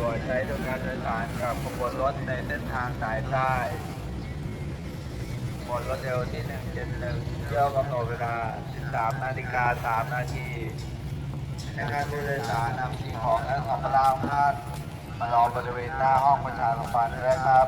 วจใช้ในการโดยสารกับขบวนรถในเส้นทางสายใต้ขบวนรถเร็วที่171เที่ยวกำหนดเวลา 13:03 นาทีในการผู้โดยสารนำสิ่งของและสัมภาระของท่านมารอบริเวณหน้าห้องประชาสัมพันธ์ด้วยครับ